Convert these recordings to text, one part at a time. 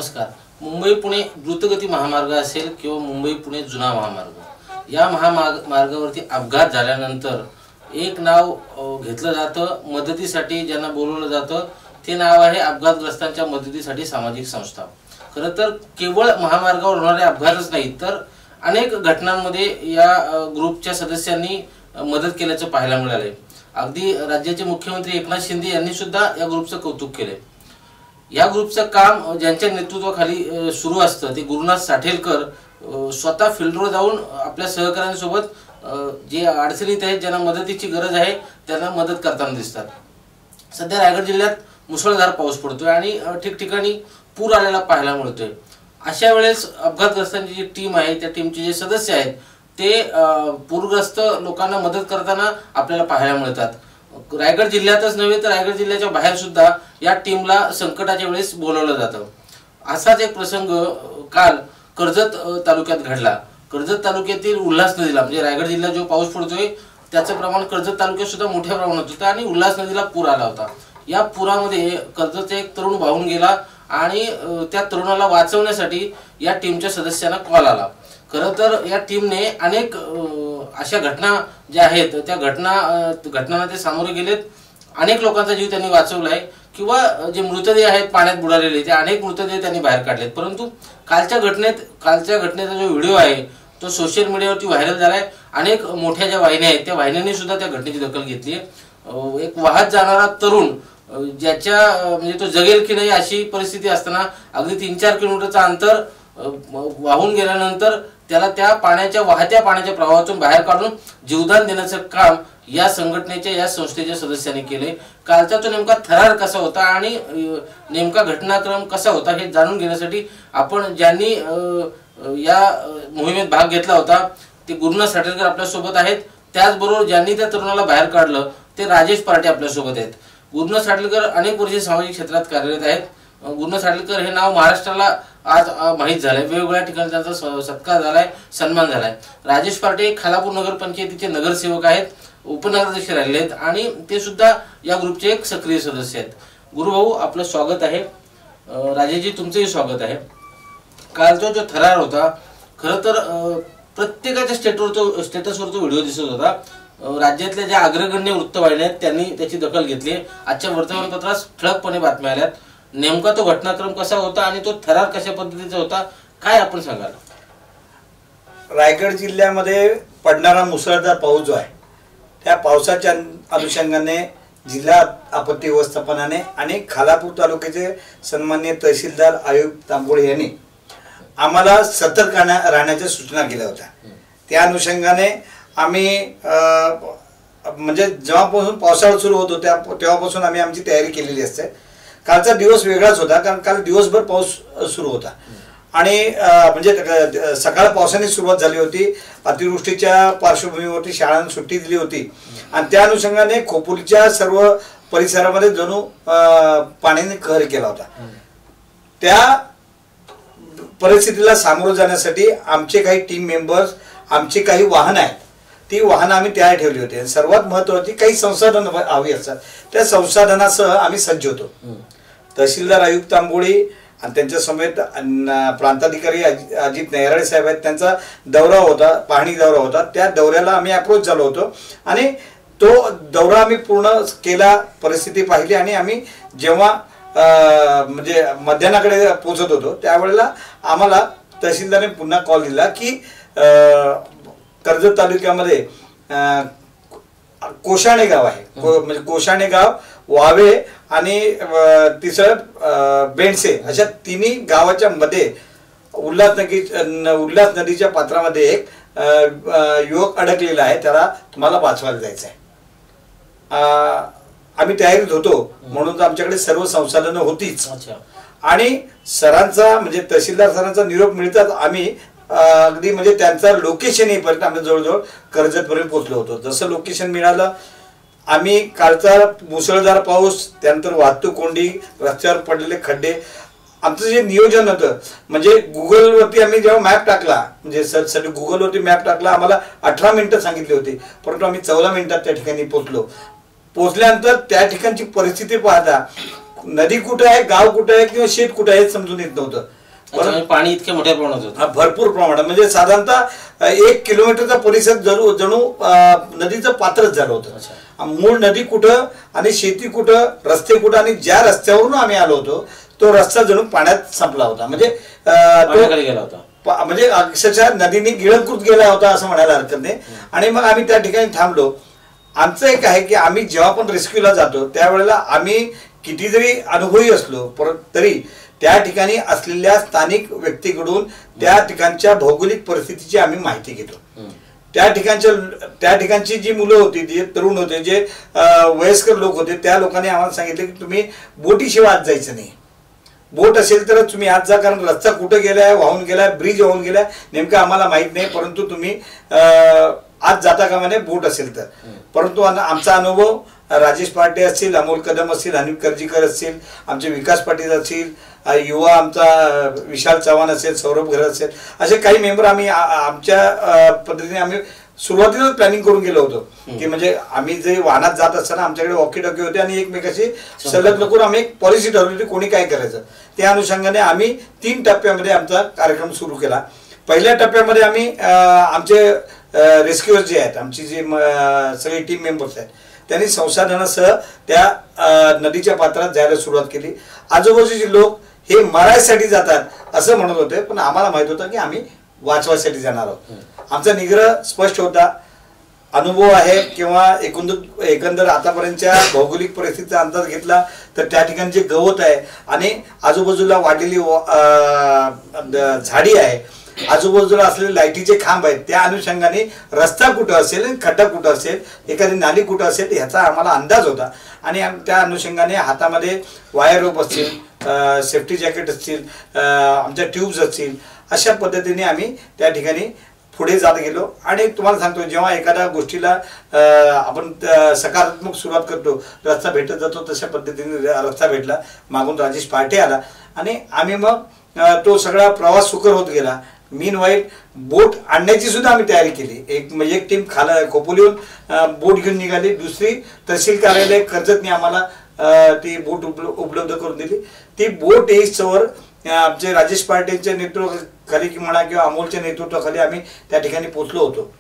नमस्कार। मुंबई पुणे द्रुतगती महामार्ग असेल किंवा मुंबई पुणे जुना महामार्ग, या महामार्गावरती अपघात झाल्यानंतर एक नाव घेतलं जातं मदतीसाठी, ज्यांना बोलवलं जातं ते नाव आहे अपघातग्रस्तांच्या मदतीसाठी सामाजिक संस्था। खरं तर केवळ महामार्गावर होणारे अपघातच नाही तर अनेक घटनांमध्ये या ग्रुपच्या सदस्यांनी मदत केल्याचं पाहायला मिळाले। अगदी राज्याचे मुख्यमंत्री एकनाथ शिंदे यांनी सुद्धा या ग्रुपचं कौतुक केले। या ग्रुपचं काम ज्यांच्या नेतृत्वाखाली सुरू असतं ते गुरुनाथ साठेलकर स्वतः फील्डवर जाऊन आपल्या सहकाऱ्यांसोबत जे अडचणीत आहेत, ज्यांना मदतीची गरज आहे त्यांना मदत करताना दिसतात। सध्या रायगड जिल्ह्यात मुसळधार पाऊस पडतोय आणि ठिकठिकाणी पूर आलेला पाहायला मिळतोय। अशा वेळेस अपघातग्रस्तांची जी टीम आहे त्या टीमचे जे सदस्य आहेत ते पूरग्रस्त लोकांना मदत करताना आपल्याला पाहायला मिळतात। रायगड जिल्ह्यातच नव्हे तर रायगड जिल्ह्याच्या बाहेर सुद्धा या टीमला संकटाच्या वेळेस बोलावलं जातं। असाच एक प्रसंग काल कर्जत तालुक्यात घडला। कर्जत तालुक्यातील उल्हास नदीला, म्हणजे रायगड जिल्ह्यात जो पाऊस पडतोय त्याचं प्रमाण कर्जत तालुक्यात सुद्धा मोठ्या प्रमाणात होतं आणि उल्हास नदीला पूर आला होता। या पुरामध्ये कर्जतचा एक तरुण वाहून गेला आणि त्या तरुणाला वाचवण्यासाठी या टीमच्या सदस्यांना कॉल आला। खरं तर या टीमने अनेक अशा घटना ज्या आहेत त्या घटनांना ते सामोरे गेलेत। अनेक लोकांचा जीव त्यांनी वाचवलाय किंवा जे मृतदेह आहेत पाण्यात बुडालेले ते अनेक मृतदेह त्यांनी बाहेर काढलेत। परंतु कालच्या घटनेचा जो व्हिडिओ आहे तो सोशल मीडियावरती व्हायरल झालाय। अनेक मोठ्या ज्या वाहिन्या आहेत त्या वाहिन्यांनी सुद्धा त्या घटनेची दखल घेतली आहे। एक वाहत जाणारा तरुण ज्याच्या म्हणजे तो जगेल की नाही अशी परिस्थिती असताना अगदी 3-4 किलोमीटरचं अंतर वाहून गेल्यानंतर त्याला त्या वाहत्या पाण्याच्या प्रवाहातून बाहेर काढून जीवदान देण्याचं काम या संघटनेच्या या संस्थेच्या सदस्यांनी केले। कालचा तो नेमका थरार कसा होता आणि नेमका घटनाक्रम कसा होता हे जाणून घेण्यासाठी आपण ज्यांनी या मोहिमेत भाग घेतला होता ते गुरुनाथ साठेलकर आपल्या सोबत आहेत। त्याचबरोबर ज्यांनी त्या तरुणाला बाहेर काढलं ते राजेश पार्टे आपल्या सोबत आहेत। गुरुनाथ साठेलकर अनेक वर्षे सामाजिक क्षेत्रात कार्यरत आहेत। गुरुनाथ साठेलकर हे नाव महाराष्ट्राला आज माहीत झालंय, वेगवेगळ्या ठिकाणी त्यांचा सत्कार झालाय, सन्मान झालाय। राजेश पार्टे खालापूर नगरपंचायतीचे नगरसेवक आहेत, उपनगराध्यक्ष राहिले आहेत आणि ते सुद्धा या ग्रुपचे एक सक्रिय सदस्य आहेत। गुरुभाऊ आपलं स्वागत आहे। राजेशजी तुमचंही स्वागत आहे। कालचा जो थरार होता खरं तर प्रत्येकाच्या स्टेटसवर तो व्हिडिओ दिसत होता। राज्यातल्या ज्या अग्रगण्य वृत्तवाहिन्या आहेत त्यांनी त्याची दखल घेतली। आजच्या वर्तमानपत्रात ठळकपणे बातम्या आल्यात। नेमका तो घटनाक्रम कसा होता आणि तो थरार कशा पद्धतीचा होता काय आपण सांगाल? रायगड जिल्ह्यामध्ये पडणारा मुसळधार पाऊस जो आहे त्या पावसाच्या अनुषंगाने जिल्हा आपत्ती व्यवस्थापनाने आणि खालापूर तालुक्याचे सन्माननीय तहसीलदार आयुक्त तांबोळे यांनी आम्हाला सतर्क राहण्याच्या सूचना केल्या होत्या। त्या अनुषंगाने आम्ही म्हणजे जेव्हापासून पावसाळा सुरू होतो तेव्हापासून आम्ही आमची तयारी केलेली असते। कालचा दिवस वेगळाच होता कारण काल दिवसभर पाऊस सुरू होता आणि म्हणजे सकाळ पावसाने सुरुवात झाली होती। अतिवृष्टीच्या पार्श्वभूमीवरती शाळांना सुट्टी दिली होती आणि त्या अनुषंगाने खोपोलीच्या सर्व परिसरामध्ये जणू पाण्याने कहर केला होता। त्या परिस्थितीला सामोरं जाण्यासाठी आमचे काही टीम मेंबर्स, आमची काही वाहनं आहेत ती वाहनं आम्ही तयार ठेवली होती। सर्वात महत्त्वाची काही संसाधन हवी असतात त्या संसाधनासह आम्ही सज्ज होतो। तहसीलदार आयुक्त तांबोळी आणि त्यांच्या समेत प्रांताधिकारी अजित नैराळे साहेब आहेत, त्यांचा दौरा होता, पाहणी दौरा होता। त्या दौऱ्याला आम्ही अप्रोच झालो होतो आणि तो दौरा आम्ही पूर्ण केला, परिस्थिती पाहिली आणि आम्ही जेव्हा म्हणजे मध्यानाकडे पोहोचत होतो त्यावेळेला आम्हाला तहसीलदारने पुन्हा कॉल दिला की कर्जत तालुक्यामध्ये कोशाणे गाव आहे, म्हणजे कोशाणे गाव, वावे आणि तिसरं बेंडसे अशा तिन्ही गावाच्या मध्ये उल्हास नदीच्या पात्रामध्ये एक युवक अडकलेला आहे, त्याला तुम्हाला वाचवायला जायचं आहे। आम्ही तयारीत होतो म्हणून आमच्याकडे सर्व संसाधनं होतीच आणि सरांचा म्हणजे तहसीलदार सरांचा निरोप मिळतात आम्ही अगदी म्हणजे त्यांचा लोकेशन येईपर्यंत आम्ही जवळजवळ कर्जतपर्यंत पोहोचलो होतो। जसं लोकेशन मिळालं आम्ही कालचा मुसळधार पाऊस, त्यानंतर वाहतूक कोंडी, रस्त्यावर पडलेले खड्डे, आमचं जे नियोजन होतं म्हणजे गुगलवरती आम्ही जेव्हा मॅप टाकला म्हणजे सर्चसाठी गुगलवरती मॅप टाकला आम्हाला 18 मिनिटं सांगितली होती परंतु आम्ही 14 मिनिटात त्या ठिकाणी पोहोचलो। पोहोचल्यानंतर त्या ठिकाणची परिस्थिती पाहता नदी कुठं आहे, गाव कुठं आहे किंवा शेत कुठं आहे समजून येत नव्हतं. पाणी इतक्या मोठ्या प्रमाणात होतं, भरपूर प्रमाणात, म्हणजे साधारणतः 1 किलोमीटरचा परिसर जणू नदीचं पात्रच झालं होतं. मूळ नदी कुठं आणि शेती कुठं, रस्ते कुठं, आणि ज्या रस्त्यावरून आम्ही आलो होतो तो रस्ता जणू पाण्यात संपला होता. म्हणजे गेला होता, म्हणजे अक्षरशः नदीने गिळंकृत गेला होता असं म्हणायला हरकत नाही. आणि मग आम्ही त्या ठिकाणी थांबलो. आमचं एक आहे की आम्ही जेव्हा पण रेस्क्यूला जातो त्यावेळेला आम्ही किती जरी अनुभवी असलो तरी त्या ठिकाणी असलेल्या स्थानिक व्यक्तीकडून त्या ठिकाणच्या भौगोलिक परिस्थितीची आम्ही माहिती घेतो. त्या ठिकाणची जी मुलं होती, जे तरुण होते, जे वयस्कर लोक होते, त्या लोकांनी आम्हाला सांगितलं की तुम्ही बोटीशिवाय आत जायचं नाही. बोट असेल तर तुम्ही आत जा, कारण रस्ता कुठं गेलाय, वाहून गेलाय, ब्रिज वाहून गेलाय, नेमकं आम्हाला माहित नाही, परंतु तुम्ही आत जाता का म्हणे बोट असेल तर. परंतु आमचा अनुभव राजेश पाटे असतील, अमोल कदम असतील, हनीफ कर्जीकर असतील, आमचे विकास पाटील असतील, युवा आमचा विशाल चव्हाण असेल, सौरभ घर असेल, असे काही मेंबर आम्ही आमच्या पद्धतीने आम्ही सुरुवातीलाच प्लॅनिंग करून गेलो होतो की म्हणजे आम्ही जे वाहनात जात असताना आमच्याकडे वॉकी टॉकी होते आणि एकमेकाशी संलग्न करून आम्ही एक पॉलिसी ठरवली होती कोणी काय करायचं. त्या अनुषंगाने आम्ही 3 टप्प्यामध्ये आमचा कार्यक्रम सुरू केला. पहिल्या टप्प्यामध्ये आम्ही आमचे रेस्क्यूअर जे आहेत, आमची जी सगळी टीम मेंबर्स आहेत, त्यांनी संसाधनासह त्या नदीच्या पात्रात जायला सुरुवात केली. आजूबाजूचे लोक हे मरायसाठी जातात असं म्हणत होते, पण आम्हाला माहित होतं की आम्ही वाचवायसाठी जाणार आहोत. आमचा निग्रह स्पष्ट होता. अनुभव आहे किंवा एकंदर आतापर्यंतच्या भौगोलिक परिस्थितीचा अंदाज घेतला तर त्या ठिकाणी जे गवत आहे आणि आजूबाजूला वाढलेली झाडी आहे, आजूबाजूला असलेले लाईटीचे खांब आहेत, त्या अनुषंगाने रस्ता कुठं असेल, खड्डा कुठं असेल, एखादी नाली कुठं असेल ह्याचा आम्हाला अंदाज होता. आणि त्या अनुषंगाने हातामध्ये वायर रोप असतील, सेफ्टी जॅकेट असतील, आमच्या ट्यूब्स असतील, अशा पद्धतीने आम्ही त्या ठिकाणी पुढे जात गेलो. आणि तुम्हाला सांगतो, जेव्हा एखाद्या गोष्टीला आपण सकारात्मक सुरुवात करतो, रस्ता भेटत जातो, तशा पद्धतीने रस्ता भेटला. मागून राजेश पाटे आला आणि आम्ही मग तो सगळा प्रवास सुकर होत गेला. मीनवाईल बोट आणण्याची सुद्धा आम्ही तयारी केली. एक टीम खोपोलीहून बोट घेऊन निघाली, दुसरी तहसील कार्यालय कर्जतने आम्हाला ती बोट उपलब्ध करून दिली. ती बोट येईस्तोवर आमचे राजेश पाटेंच्या नेतृत्वाखाली म्हणा किंवा अमोलच्या नेतृत्वाखाली आम्ही त्या ठिकाणी पोहोचलो होतो.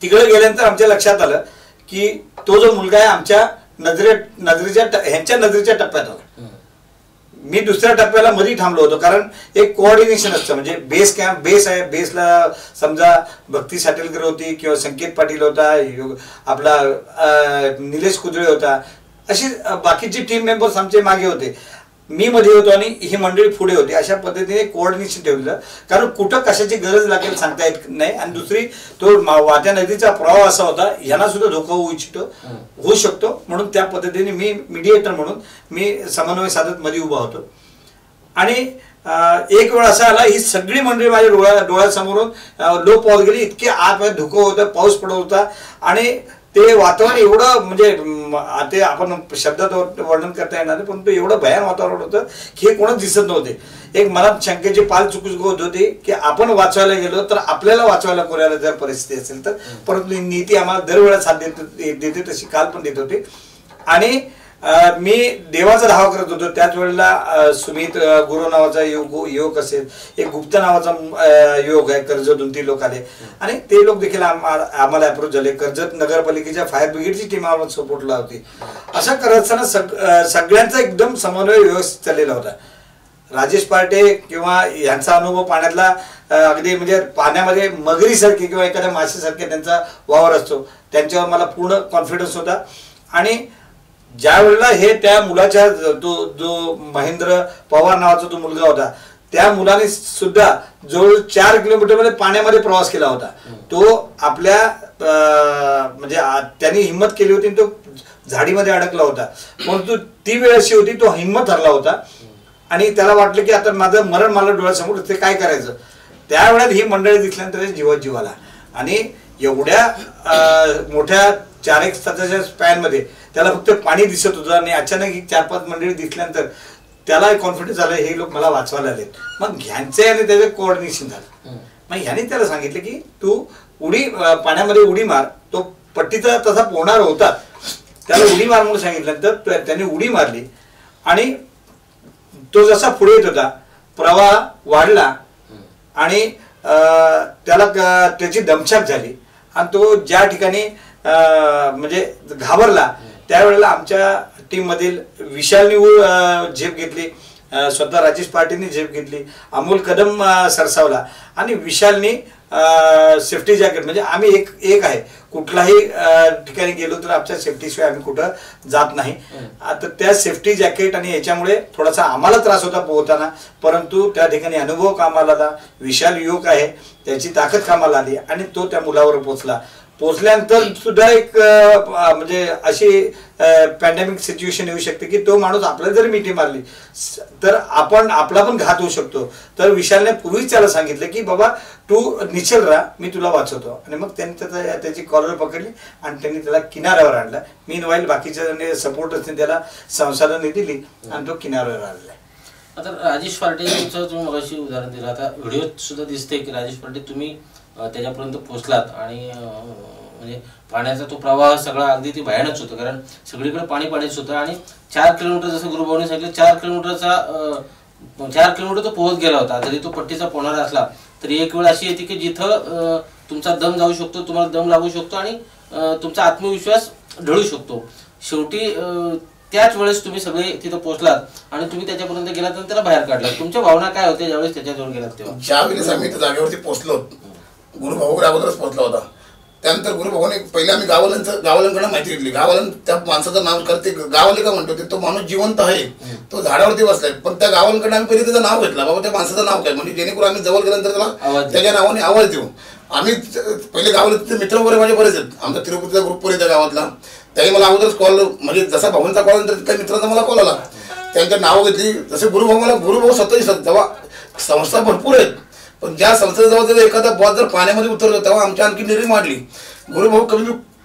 तिकडे गेल्यानंतर आमच्या लक्षात आलं की तो जो मुलगा आहे आमच्या ह्यांच्या नजरेच्या टप्प्यात होता. मी दुसऱ्या टप्प्याला मध्ये थांबलो होतो, कारण एक कोऑर्डिनेशन असतं. म्हणजे बेस आहे, बेसला समजा भक्ती साटेलकर होती किंवा संकेत पाटील होता, आपला निलेश कुदळे होता, अशी बाकीची टीम मेंबर्स आमचे मागे होते. मी मध्ये होतो आणि ही मंडळी पुढे होती. अशा पद्धतीने कोऑर्डिनेशन ठेवलं, कारण कुठं कशाची गरज लागेल सांगता येत नाही. आणि दुसरी तो वाट्या नदीचा प्रवाह असा होता, यांना सुद्धा धोका होऊ शकतो. म्हणून त्या पद्धतीने मी मीडिएटर म्हणून मी समन्वय साधत मध्ये उभा होतो. आणि एक वेळ असा आला, ही सगळी मंडळी माझ्या डोळ्यासमोरून लोप पावत गेली. इतके आतमध्ये धुकं होतं, पाऊस पडत होता आणि ते वातावरण एवढं म्हणजे ते आपण शब्दात वर्णन करता येणार नाही, पण ते एवढं भयान वातावरण होतं की हे कोणच दिसत नव्हते. एक मनात शंकेची पाल चुकत होती की आपण वाचवायला गेलो तर आपल्याला वाचवायला कोणाला जर परिस्थिती असेल तर. परंतु नीती आम्हाला दरवेळेला साथ देते, तशी काल पण देत होती. आणि मी देवाचा धावा करत होतो. त्याच वेळेला सुमित गुरु नावाचा युवक असेल, एक गुप्ता नावाचा युवक आहे, कर्जतून ते लोक आले आणि ते लोक देखील आम्हाला अप्रोच झाले. कर्जत नगरपालिकेच्या फायर ब्रिगेडची टीम आम्हाला सपोर्टला होती. असं करत असताना सगळ्यांचा एकदम समन्वय व्यवस्थित चाललेला होता. राजेश पाटे किंवा यांचा अनुभव पाण्यातला अगदी म्हणजे पाण्यामध्ये मगरीसारखे किंवा एखाद्या माशासारखे त्यांचा वावर असतो, त्यांच्यावर मला पूर्ण कॉन्फिडन्स होता. आणि ज्या वेळेला हे त्या मुलाच्या जो महेंद्र पवार नावाचा जो मुलगा होता, त्या मुलाने सुद्धा जवळ 4 किलोमीटर मध्ये पाण्यामध्ये प्रवास केला होता. तो आपल्या म्हणजे त्यांनी हिंमत केली होती, तो झाडीमध्ये अडकला होता. परंतु ती वेळ अशी होती, तो हिंमत हरला होता आणि त्याला वाटलं की आता माझं मरण मला डोळ्यासमोर, ते काय करायचं. त्यावेळेला ही मंडळी दिसल्यानंतर जीवात जीव आला. आणि एवढ्या मोठ्या 4-1 तासाच्या स्पॅन मध्ये त्याला फक्त पाणी दिसत होतं आणि अचानक 4-5 मंडळी दिसल्यानंतर त्याला कॉन्फिडन्स आला, हे लोक मला वाचवायला आलेत. मग ह्यांचे आणि त्याचं कोऑर्डिनेशन झालं. मग ह्याने त्याला सांगितलं की तू पाण्यामध्ये उडी मार. तो पट्टीचा तसा पोहणार होता, त्याला उडी मार म्हणून सांगितल्यानंतर त्याने उडी मारली आणि तो जसा पुढे येत होता प्रवाह वाढला आणि त्याला त्याची दमछाक झाली आणि तो ज्या ठिकाणी म्हणजे घाबरला त्यावेळेला आमच्या टीम मधील विशालनी झेप घेतली, स्वतः राजेश पाटीलनी झेप घेतली, अमोल कदम सरसावला आणि विशालनी सेफ्टी जॅकेट म्हणजे आम्ही एक आहे कुठलाही ठिकाणी गेलो तर आमच्या सेफ्टीशिवाय आम्ही कुठं जात नाही. आता त्या सेफ्टी जॅकेट आणि याच्यामुळे थोडासा आम्हाला त्रास होता पोहताना, परंतु त्या ठिकाणी अनुभव कामाला आला. विशाल युवक आहे, त्याची ताकद कामाला आली आणि तो त्या मुलावर पोचल्यानंतर सुद्धा एक म्हणजे अशी पॅन्डेमिक सिच्युएशन येऊ शकते की तो माणूस आपल्याला जर मिठी मारली तर आपला पण घात होऊ शकतो. तर विशालने पूर्वीच त्याला सांगितलं की बाबा तू निश्चल राहा, मी तुला वाचवतो. आणि मग त्यांनी त्याची कॉलर पकडली आणि त्यांनी त्याला किनाऱ्यावर आणला. मीनवाईल बाकीच्या सपोर्टर्सने त्याला संसाधने दिली आणि तो किनाऱ्यावर आणला. आता राजेश पाटीलचं तुम्ही मगाशी उदाहरण दिलं, आता व्हिडिओत सुद्धा दिसते की राजेश पाटील तुम्ही त्याच्यापर्यंत पोहोचलात आणि म्हणजे पाण्याचा तो प्रवाह सगळा अगदी ती भयानच होतं, कारण सगळीकडे पाणीच होतं. आणि 4 किलोमीटर जसं गुरुभाऊने सांगितलं 4 किलोमीटर तो पोहोच गेला होता. जरी तो पट्टीचा पोहणारा असला तरी एक वेळ अशी येते की जिथं तुमचा दम जाऊ शकतो, तुम्हाला दम लागू शकतो आणि तुमचा आत्मविश्वास ढळू शकतो. शेवटी त्याच वेळेस तुम्ही सगळे तिथं पोहोचलात आणि तुम्ही त्याच्यापर्यंत गेलात आणि त्याला बाहेर काढलात. तुमच्या भावना काय होत्या ज्यावेळेस त्याच्याजवळ गेलात तेव्हा? ज्यावेळेस आम्ही त्या जागेवरती पोहोचलो, गुरुभाऊकडे अगोदरच पोहोचला होता. त्यानंतर गुरुभाऊने पहिले आम्ही गावाल्यांकडे माहिती घेतली. गावालन त्या माणसाचं नाव करते, गावाले का म्हणतो तो माणूस जिवंत आहे, तो झाडावरती बसलाय. पण त्या गावांकडे आम्ही पहिले त्याचं नाव घेतलं, बाबा त्या माणसाचं नाव काय, म्हणजे जेणेकरून आम्ही जवळ गेल्यानंतर त्याला त्याच्या नावाने आवाज देऊ. आम्ही पहिले गावाला मित्र वगैरे माझे बरेच आहेत, आमचा तिरुपतीचा ग्रुप पण त्या गावातला. त्याही मला अगोदरच कॉल, म्हणजे जसा भाऊंचा कॉल नंतर त्या मित्राचा मला कॉल आला, त्यांच्या नाव घेतली. जसे गुरुभाऊ स्वतःही जेव्हा संस्था भरपूर आहेत, पण ज्या संस्थेजवळ जर एखादा बॉस जर पाण्यामध्ये उतरलं तेव्हा आमची आणखी निर्णय मांडली. गुरुभाऊ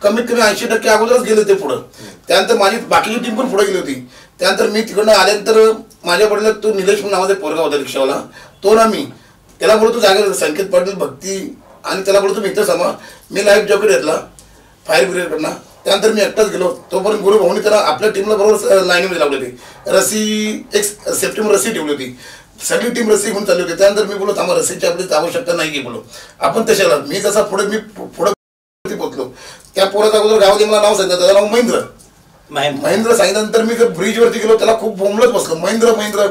कमीत कमी 80% अगोदरच गेले होते पुढं. त्यानंतर माझी बाकीची टीम पण पुढे गेली होती. त्यानंतर मी तिकडनं आल्यानंतर माझ्या वडिला तो निलेश म्हणून नावाचा पोरगा होता रिक्षावाला, तो ना मी त्याला बोलतो जागेवर संकेत पाटील भक्ती आणि त्याला बोलतो मित्र समा, मी लाईफ जॉकेट घेतला फायर ब्रिगेडकडनं. त्यानंतर मी एकटाच गेलो. तोपर्यंत गुरुभाऊनी त्याला आपल्या टीमला बरोबर लाईनीमध्ये लावली होती. रसी एक सेफ्टीमध्ये रसी ठेवली होती, सगळी टीम रस्सी घेऊन चालली होती. त्यानंतर मी बोललो थांबा, रस्सीची आपली आवश्यकता नाही की बोलो आपण तशाला. मी जसा पुढे पोहोचलो त्या पोराचा अगोदर गावात मला नाव सांगितलं, त्याचं नाव महेंद्र सांगितल्यानंतर मी ब्रिजवरती गेलो, त्याला खूप बोंबलत बसलो, महेंद्र.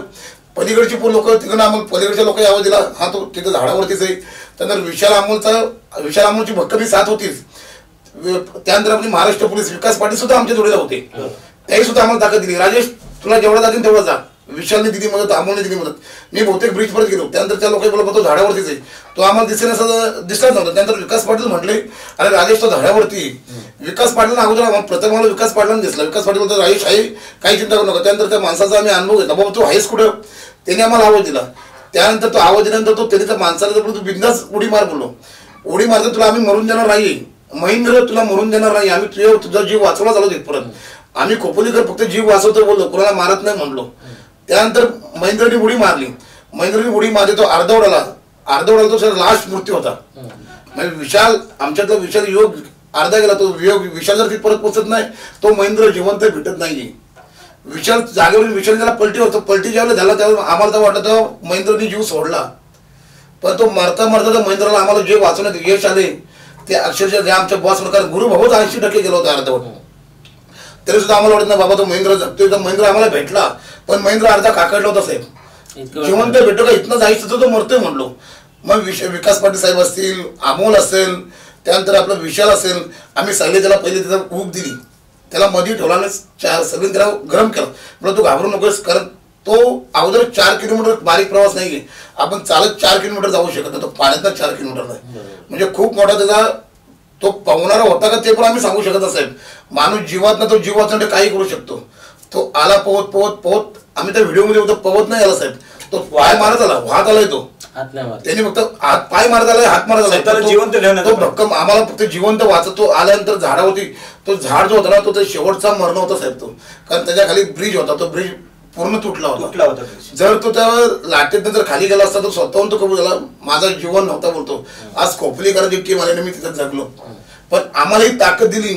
पलीकडची लोक तिकडनं अमोल, पलीकडच्या लोक आवाज दिला, हा तो तिथं झाडावरतीच आहे. त्यानंतर विशाल अमोलची भक्कमी साथ होतीच. त्यानंतर आपली महाराष्ट्र पोलीस विकास पाटील सुद्धा आमच्या जोडीला होते, त्याही सुद्धा आम्हाला ताकद दिली. राजेश तुला जेवढा जातील तेवढा जा. विशालने दिली मदत, अमोलने दिली मदत. मी बहुतेक ब्रिज परत गेलो. त्यानंतर त्या लोकांनी बोलला तो झाडावरतीच आहे, तो आम्हाला दिसलाच नव्हता. त्यानंतर विकास पाटील म्हटले अरे राजेश तो झाडावरती. विकास पाटील अगोदर प्रथम मला विकास पाटलांना दिसला. विकास पाटील बोलतो राजेश आहे, काही चिंता करू नका. त्यानंतर त्या माणसाचा आम्ही अनुभव घेतला, बाबा तू आहेस कुठं, त्याने आम्हाला आवाज दिला. त्यानंतर तो आवाज दिल्यानंतर तो त्याने त्या माणसाला बोलतो बिंदास उडी मार बोललो. उडी मारतो तुला आम्ही मरून देणार नाही महेंद्र, तुला मरून देणार नाही, आम्ही तुझा जीव वाचवला चालू तिथपर्यंत. आम्ही खोपोलीकर फक्त जीव वाचवतो बोललो, कोणाला मारत नाही म्हणलो. त्यानंतर महेंद्रनी उडी मारली. उडी मारली, तो अर्धवडाला तो सर लास्ट मृत्यू होता. म्हणजे विशाल आमच्यातला विशाल योग अर्धा गेला. तो विशाल जर परत पोचत नाही तो महेंद्र जिवंत भेटत नाही. विशाल जागेवर विशाल ज्याला पलटी होतो, पलटी ज्यावेळेला झाला त्यावेळेला आम्हाला तर वाटलं तर महेंद्रनी जीव सोडला. पण तो मरता तर महेंद्रला आम्हाला जे वाचवण्यात यश आले ते अक्षरशः जे आमच्या बॉस कारण गुरुभाऊच 80% गेला होता अर्धवट. तरी सुद्धा आम्हाला वाटत नाही बाबा तो महेंद्र जगतोय. तर महेंद्र आम्हाला भेटला, पण महेंद्र अर्धा काकडला होता साहेब. जिवंत भेटतो का इथनं जायचं तर तो मरतोय म्हणलो. मग विकास पाटील साहेब असतील, अमोल असेल, त्यानंतर आपला विशाल असेल, आम्ही सगळे त्याला पहिले त्याला ऊब दिली, त्याला मध्ये ठेवला आणि सगळे त्याला गरम केलं. म्हणून तू घाबरू नकोस, कारण तो अगोदर 4 किलोमीटर बारीक प्रवास नाही. आपण चालत 4 किलोमीटर जाऊ शकत नाही, तो पाण्यातनं 4 किलोमीटर नाही. म्हणजे खूप मोठा त्याचा तो पावणारा होता का ते पण आम्ही सांगू शकत साहेब. माणूस जीवात ना तो जीव वाचण्यासाठी काही करू शकतो. तो आला पोहत आम्ही त्या व्हिडिओमध्ये होतो, पोहत नाही आला साहेब, तो पाय मारत आला, वाहत आलाय तो. त्यांनी फक्त पाय मारत आलाय, हात मारत आलाय, जिवंत तो भक्कम आम्हाला फक्त जिवंत वाचतो. आल्यानंतर झाडावरती तो झाड जो होता ना तो शेवटचा मरण होता साहेब तो, कारण त्याच्या खाली ब्रिज होता, तो ब्रिज पूर्ण तुटला होता. जर तो त्या लाटेतनं जर खाली गेला असता तर स्वतःहून तो कबूल झाला माझा जीवन नव्हता बोलतो. आज खोपलीकरांची टीम आल्याने मी तिथं जगलो. पण आम्हाला ही ताकद दिली.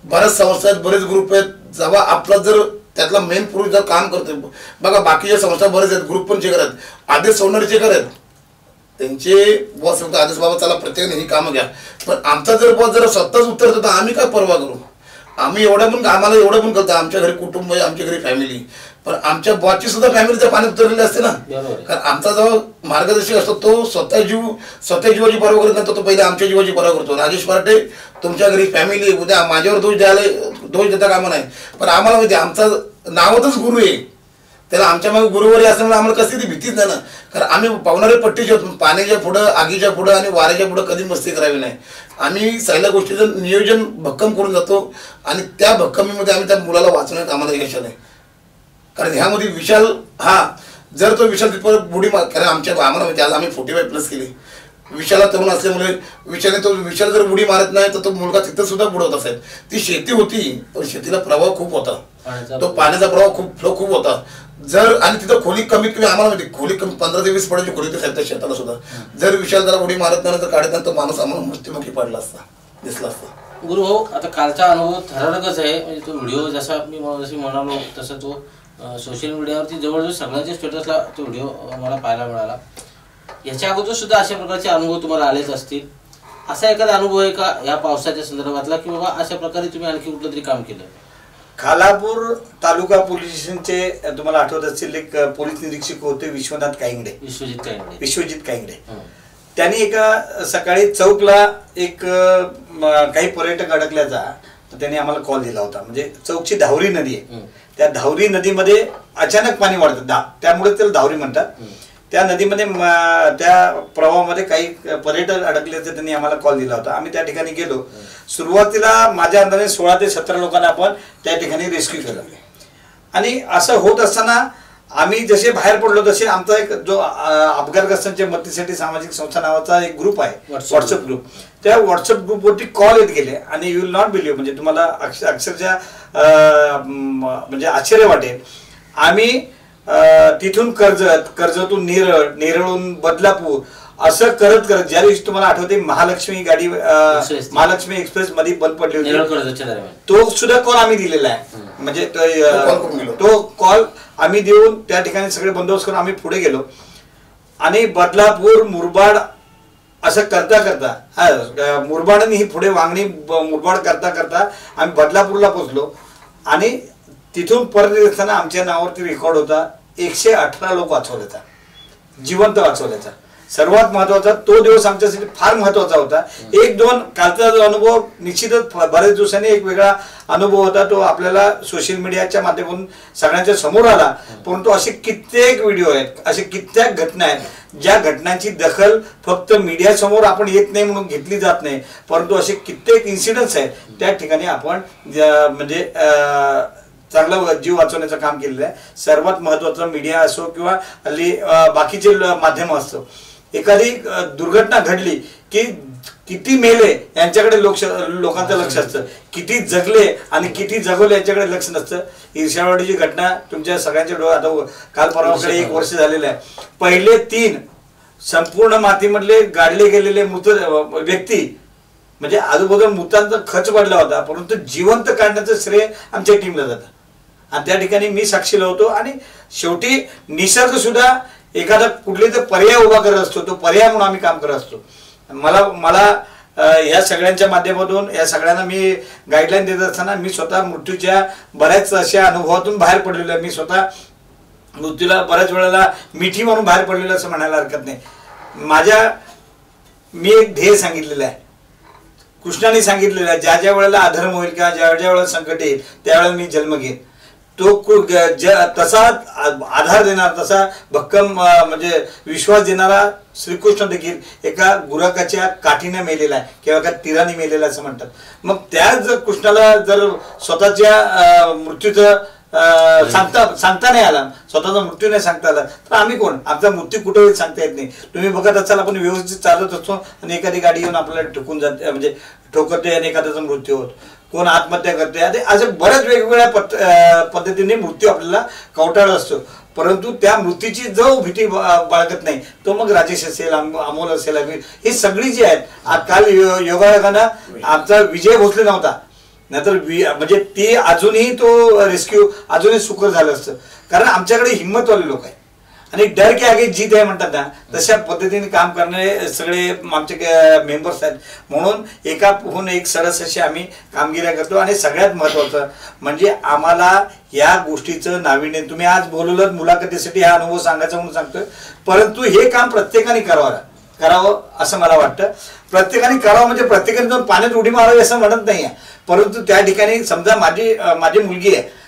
बऱ्याच संस्था आहेत, बरेच ग्रुप आहेत. जेव्हा आपला जर त्यातला मेन पुरुष जर काम करतोय. बघा बाकीच्या संस्था बरेच आहेत, ग्रुप पण चेकर आहेत, आदेश सोडणारे चेकर आहेत, त्यांचे बॉस सांगतो आदेश बाबा चला प्रत्येकाने ही कामं घ्या. पण आमचा जर बॉस जर स्वतःच उत्तर देतो तर आम्ही काय परवा करू. आम्ही आम्हाला एवढं पण कळतं, आमच्या घरी कुटुंब आहे, आमच्या घरी फॅमिली, पण आमच्या बॉसची सुद्धा फॅमिली त्या पाण्यात उतरलेली असते ना. कारण आमचा जो मार्गदर्शक असतो तो स्वतः जीवाची पर्वा करत नाही, तो पहिले आमच्या जीवाची पर्वा करतो. राजेश पार्टे तुमच्या घरी फॅमिली, उद्या माझ्यावर दोष देता कामा नाही. पण आम्हाला माहिती आमचा नावातच गुरु आहे, त्याला आमच्या मागे गुरुवारी असल्यामुळे आम्हाला कसली ती भीतीच नाही ना. कारण आम्ही पावणारे पट्टीचे होतो, पाण्याच्या पुढं, आगीच्या पुढं आणि वाऱ्याच्या पुढं कधी मस्ती करावी नाही. आम्ही सगळ्या गोष्टीचं नियोजन भक्कम करून जातो आणि त्या भक्कमीमध्ये आम्ही त्या मुलाला वाचवण्यात आम्हाला यश आलंय. कारण ह्यामध्ये विशाल जर तो विशाल तिथपर्यंत बुडी कारण आम्हाला माहिती आज आम्ही 45+ केली. विशाला तरुण असल्यामुळे विशाल जर बुडी मारत नाही तर तो मुलगा तिथं सुद्धा बुडवत असेल. ती शेती होती पण शेतीला प्रवाह खूप होता, तो पाण्याचा प्रवाह फ्लो खूप होता. आणि तिथं खोली कमीत कमी आम्हाला माहिती खोली कमी 15 ते 20 फुटाची खोली त्या शेताला सुद्धा. जर विशाल जरा उडी मारत नाही तर काढत नाही तो माणूस आम्हाला मृत्युमुखी पडला असता, दिसला असता. गुरु भाऊ, आता कालचा अनुभव थरारकच आहे. म्हणजे तो व्हिडिओ जसा मी म्हणालो तसं तो सोशल मीडियावरती जवळजवळ सगळ्यांच्या स्टेटसला तो व्हिडिओ मला पाहायला मिळाला. याच्या अगोदर सुद्धा अशा प्रकारचे अनुभव तुम्हाला आलेच असतील. असा एखादा अनुभव आहे का या पावसाच्या संदर्भातला की बाबा अशा प्रकारे तुम्ही आणखी कुठलं तरी काम केलं? खालापूर तालुका पोलीस स्टेशनचे तुम्हाला आठवत असतील एक पोलीस निरीक्षक होते विश्वजित कायंगडे. त्यांनी एका सकाळी चौकला एक काही पर्यटक अडकल्याचा त्यांनी आम्हाला कॉल दिला होता. म्हणजे चौकची धावरी नदी आहे, त्या धावरी नदीमध्ये अचानक पाणी वाढतं, त्यामुळे त्याला धावरी म्हणतात. त्या नदीमध्ये त्या प्रवाहामध्ये काही पर्यटक अडकल्याचा त्यांनी आम्हाला कॉल दिला होता. आम्ही त्या ठिकाणी गेलो. सुरुवातीला माझ्या अंदाजे 16 ते 17 लोकांना आपण त्या ठिकाणी रेस्क्यू केलं. आणि असं होत असताना आम्ही जसे बाहेर पडलो तसे आमचा एक जो अपघातग्रस्तांच्या मदतीसाठी सामाजिक संस्था नावाचा एक ग्रुप आहे, व्हॉट्सअप ग्रुप. त्या व्हॉट्सअप ग्रुपवरती कॉल येत गेले आणि यू विल नॉट बिलीव्ह, म्हणजे तुम्हाला अक्षरशः म्हणजे आश्चर्य वाटेल. आम्ही तिथून कर्जतून नेरळहून बदलापूर असं करत ज्या दिवशी तुम्हाला आठवते महालक्ष्मी गाडी महालक्ष्मी एक्सप्रेस मध्ये बंद पडली होती, तो सुद्धा कॉल आम्ही दिलेला आहे. म्हणजे तो कॉल आम्ही देऊन त्या ठिकाणी सगळे बंदोबस्त करून आम्ही पुढे गेलो आणि बदलापूर मुरबाड असं करता मुरबाडने ही पुढे वांगणी मुरबाड करता आम्ही बदलापूरला पोहोचलो. आणि तिथून परत येताना आमच्या नावावरती रेकॉर्ड होता 118 लोक वाचवल्याचा, जिवंत वाचवल्याचा. सर्वात महत्वाचा तो दिवस आमच्यासाठी फार महत्वाचा होता. 1-2 कालचा जो अनुभव निश्चितच बऱ्याच दिवसांनी एक वेगळा अनुभव होता, तो आपल्याला सोशल मीडियाच्या माध्यमातून सगळ्यांच्या समोर आला. परंतु असे कित्येक व्हिडिओ आहेत, असे कित्येक घटना आहेत ज्या घटनांची दखल फक्त मीडिया समोर आपण येत नाही म्हणून घेतली जात नाही, परंतु असे कित्येक इन्सिडेंट्स आहेत त्या ठिकाणी आपण म्हणजे चांगला जीव वाचवण्याचं काम केलेलं आहे. सर्वात महत्वाचं मीडिया असो किंवा हल्ली बाकीचे माध्यम असतो, एखादी दुर्घटना घडली की किती मेले यांच्याकडे लोकांचं लक्ष असतं, किती जगले आणि किती जगवले यांच्याकडे लक्ष नसतं. ईर्ष्यावाडीची घटना तुमच्या सगळ्यांच्या डोळ्यात आता काल परवाकडे 1 वर्ष झालेलं आहे. पहिले 3 संपूर्ण मातीमधले गाडले गेलेले मृत व्यक्ती, म्हणजे आजूबाजूला मृतांचा खच वाढला होता, परंतु जिवंत काढण्याचं श्रेय आमच्या टीमला जातं. आणि त्या ठिकाणी मी साक्षीला होतो. आणि शेवटी निसर्ग सुद्धा एखादा कुठले तर पर्याय उभा करत असतो, तो पर्याय म्हणून आम्ही काम करत असतो. मला या सगळ्यांच्या माध्यमातून या सगळ्यांना मी गाईडलाईन देत असताना मी स्वतः मृत्यूच्या बऱ्याच अशा अनुभवातून बाहेर पडलेलो आहे. मी स्वतः मृत्यूला बऱ्याच वेळेला मिठी म्हणून बाहेर पडलेलं असं म्हणायला हरकत नाही. मी एक ध्येय सांगितलेलं आहे, कृष्णाने सांगितलेलं आहे, ज्या वेळेला अधर्म होईल किंवा ज्या वेळेला संकट येईल त्यावेळेला मी जन्म घेईन. तो तसा आधार देणारा, तसा भक्कम म्हणजे विश्वास देणारा श्रीकृष्ण देखील एका गुराकाच्या काठीने मेलेला आहे किंवा एका तीराने मेलेला असं म्हणतात. मग त्या जर कृष्णाला जर स्वतःच्या मृत्यूचं सांगता नाही आला, स्वतःचा मृत्यू नाही सांगता आला तर आम्ही कोण? आमचा मृत्यू कुठे होईल सांगता येत नाही. तुम्ही बघत असाल आपण व्यवस्थित चालत असतो आणि एखादी गाडी येऊन आपल्याला ठोकून जाते, म्हणजे ठोकरते आणि एखाद्याचा मृत्यू होतो, कोण आत्महत्या करते, असे बऱ्याच वेगवेगळ्या पद्धतीने मृत्यू आपल्याला कवटाळत असतो. परंतु त्या मृत्यूची जो भीती बाळगत नाही तो मग राजेश असेल, अमोल असेल, ही सगळी जी आहेत. काल योगायोगानं आमचा विजय भोसले नव्हता, नाहीतर म्हणजे ती अजूनही तो रेस्क्यू अजूनही सुकर झालं असतं. कारण आमच्याकडे हिंमतवाले लोक आहे आणि डर के आगे जीत आहे म्हणतात ना, तशा पद्धतीने काम करणारे सगळे आमचे मेंबर्स आहेत. म्हणून एकाहून एक सरस अशी आम्ही कामगिरी करतो. आणि सगळ्यात महत्त्वाचं म्हणजे आम्हाला या गोष्टीचं नाविन्य, तुम्ही आज बोलवलं मुलाखतीसाठी हा अनुभव सांगायचा म्हणून सांगतोय, परंतु हे काम प्रत्येकाने करावं असं मला वाटतं. प्रत्येकाने करावं म्हणजे प्रत्येकाने जाऊन पाण्यात उडी मारावी असं म्हणत नाही आहे, परंतु त्या ठिकाणी समजा माझी मुलगी आहे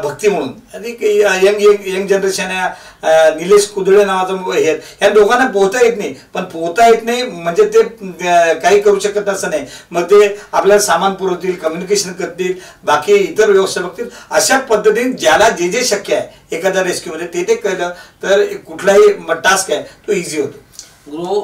भक्ती म्हणून, अधिक यंग जनरेशन आहे, निलेश कुदळे नावाचं हे, या दोघांना पोहता येत नाही. पण पोहता येत नाही म्हणजे ते काही करू शकत असं नाही. मग ते आपल्याला सामान पुरवतील, कम्युनिकेशन करतील, बाकी इतर व्यवस्था बघतील. अशा पद्धतीने ज्याला जे शक्य आहे एखाद्या रेस्क्यूमध्ये ते केलं तर कुठलाही टास्क आहे तो इझी होतो. गुरु,